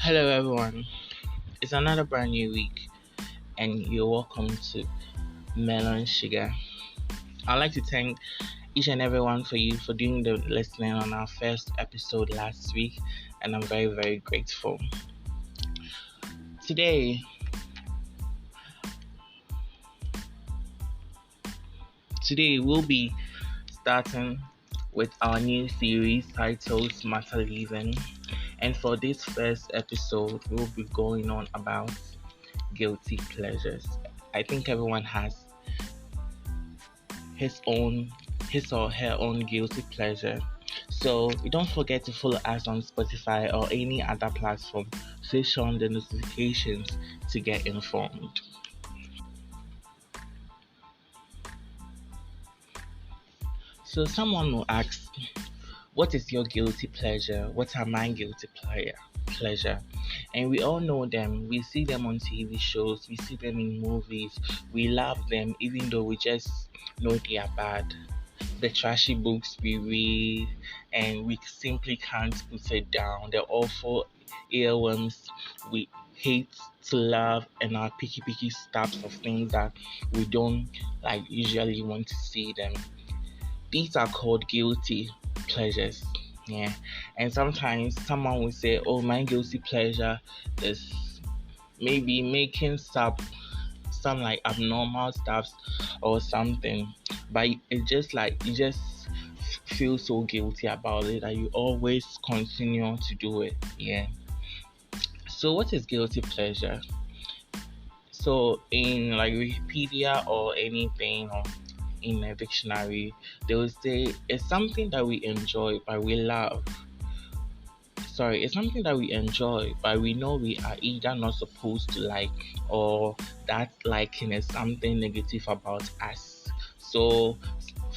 Hello, everyone. It's another brand new week, and you're welcome to Melon Sugar. I'd like to thank each and everyone for you for doing the listening on our first episode last week, and I'm very, very grateful. Today, today we'll be starting with our new series titled Smatter. And for this first episode, we'll be going on about guilty pleasures. I think everyone has his own his or her own guilty pleasure. So don't forget to follow us on Spotify or any other platform. Switch on the notifications to get informed. So someone will ask, what is your guilty pleasure? What are my pleasure? And we all know them. We see them on TV shows. We see them in movies. We love them even though we just know they are bad. The trashy books we read, and we simply can't put it down. The awful earworms we hate to love, and our picky stuffs of things that we don't like usually want to see them. These are called guilty pleasures. Yeah, and sometimes someone will say, "Oh, my guilty pleasure is maybe making some like abnormal stuff or something," but it's just like you just feel so guilty about it that you always continue to do it. Yeah. So what is guilty pleasure? So in like Wikipedia or anything or in a dictionary, they will say it's something that we enjoy but we love. Sorry, it's something that we enjoy but we know we are either not supposed to like, or that liking is something negative about us. So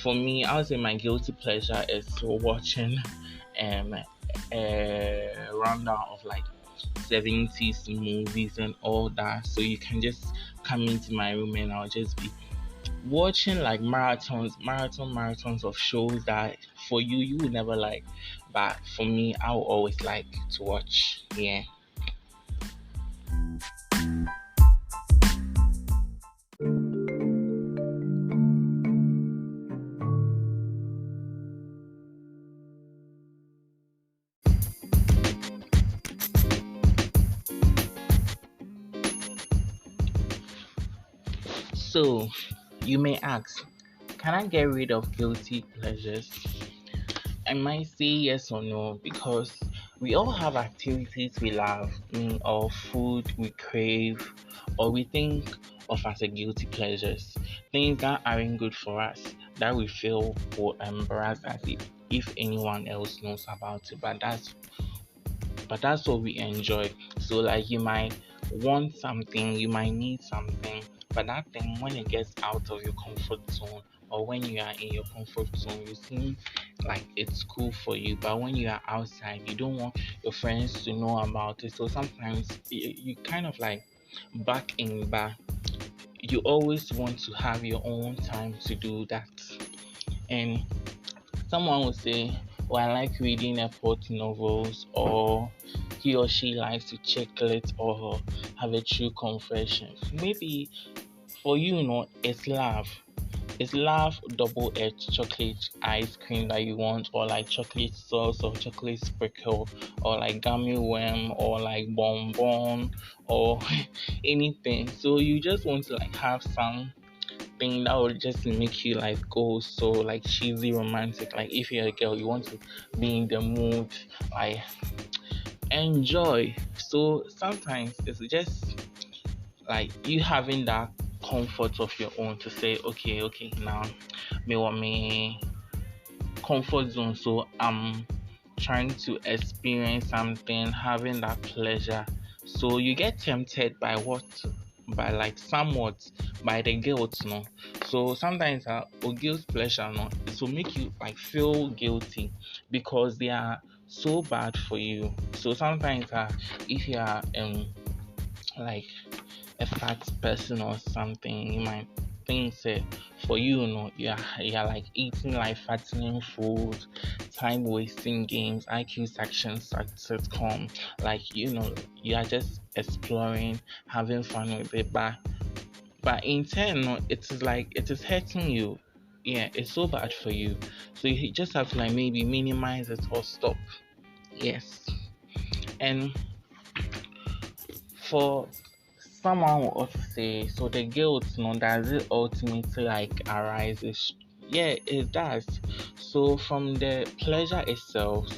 for me, I would say my guilty pleasure is watching a rundown of like 70s movies and all that. So you can just come into my room and I'll just be watching like marathons of shows that for you would never like, but for me I will always like to watch. Yeah. So you may ask, can I get rid of guilty pleasures? I might say yes or no, because we all have activities we love, or food we crave, or we think of as a guilty pleasures. Things that aren't good for us, that we feel will embarrass us if anyone else knows about it. But that's what we enjoy. So like you might want something, you might need something, but that thing when it gets out of your comfort zone, or when you are in your comfort zone, you seem like it's cool for you, but when you are outside you don't want your friends to know about it. So sometimes you kind of like back in, but you always want to have your own time to do that. And someone will say, "Oh, I like reading plot novels," or he or she likes to chocolate or have a true confession. Maybe for you, it's love. It's love double-edged chocolate ice cream that you want, or like chocolate sauce or chocolate sprinkle, or like gummy worm, or like bonbon, or anything. So you just want to like have some thing that would just make you like go so like cheesy romantic. Like if you're a girl, you want to be in the mood, like enjoy. So sometimes it's just like you having that comfort of your own to say, okay, now me want me comfort zone. So I'm trying to experience something, having that pleasure. So you get tempted by what? By like somewhat by the guilt, no. So sometimes guilt pleasure, no, it will make you like feel guilty because they are so bad for you. So sometimes if you are like a fat person or something, you might think that for you, you're like eating like fattening food, time wasting games, IQ sections at sitcom, like you are just exploring, having fun with it, but in turn, no, it is like it is hurting you. Yeah, it's so bad for you. So you just have to like maybe minimize it or stop. Yes. And for someone will also say, so the guilt, does it ultimately like arises? Yeah, it does. So from the pleasure itself,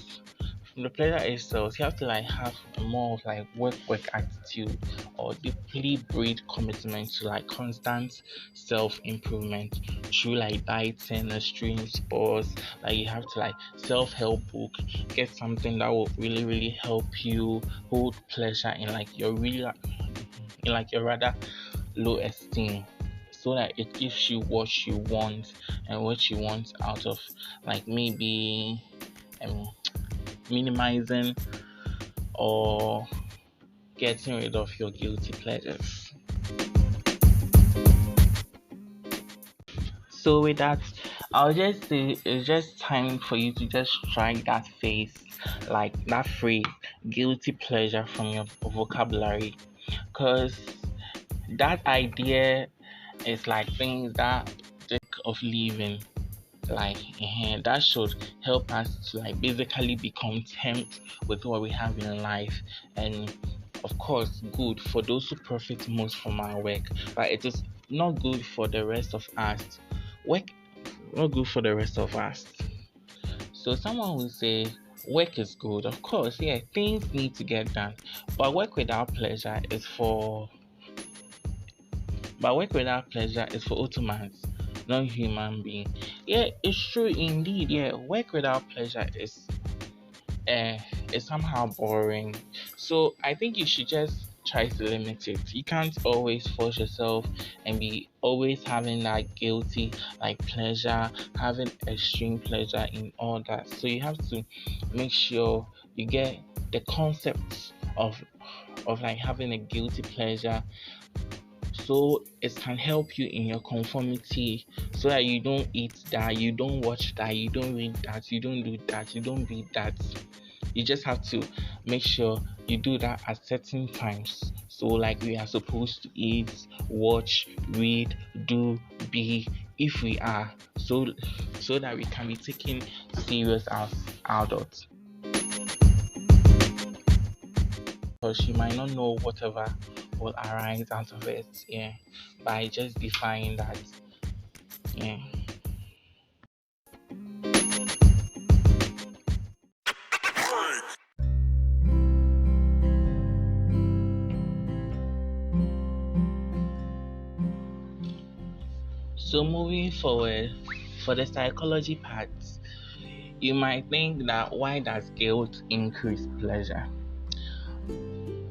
you have to like have a more of like work attitude or deeply breed commitment to like constant self improvement through like dieting, extreme sports. Like you have to like self help book, get something that will really help you hold pleasure in like your rather low esteem, so that it gives you what you want and what you want out of like maybe um minimizing or getting rid of your guilty pleasures. So with that, I'll just say it's just time for you to just strike that face, like that phrase, guilty pleasure from your vocabulary, because that idea is like things that think of living. Like that should help us to like basically be content with what we have in life, and of course good for those who profit most from our work, but it is not good for the rest of us. Work not good for the rest of us. So someone will say work is good, of course, yeah, things need to get done, but work without pleasure is for automates, not human being. Yeah, it's true indeed. Yeah, work without pleasure uh, is somehow boring. So I think you should just try to limit it. You can't always force yourself and be always having that guilty like pleasure, having extreme pleasure in all that. So you have to make sure you get the concept of like having a guilty pleasure, so it can help you in your conformity, so that you don't eat that, you don't watch that, you don't read that, you don't do that, you don't read that. You just have to make sure you do that at certain times. So like we are supposed to eat, watch, read, do, be, if we are, so that we can be taken serious as adults. Because you might not know whatever will arise out of it, yeah, by just defying that, yeah. So moving forward, for the psychology part, you might think that why does guilt increase pleasure?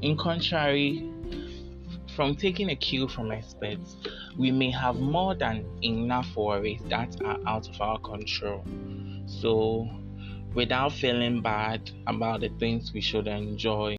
In contrary, from taking a cue from experts, we may have more than enough worries that are out of our control. So without feeling bad about the things we should enjoy,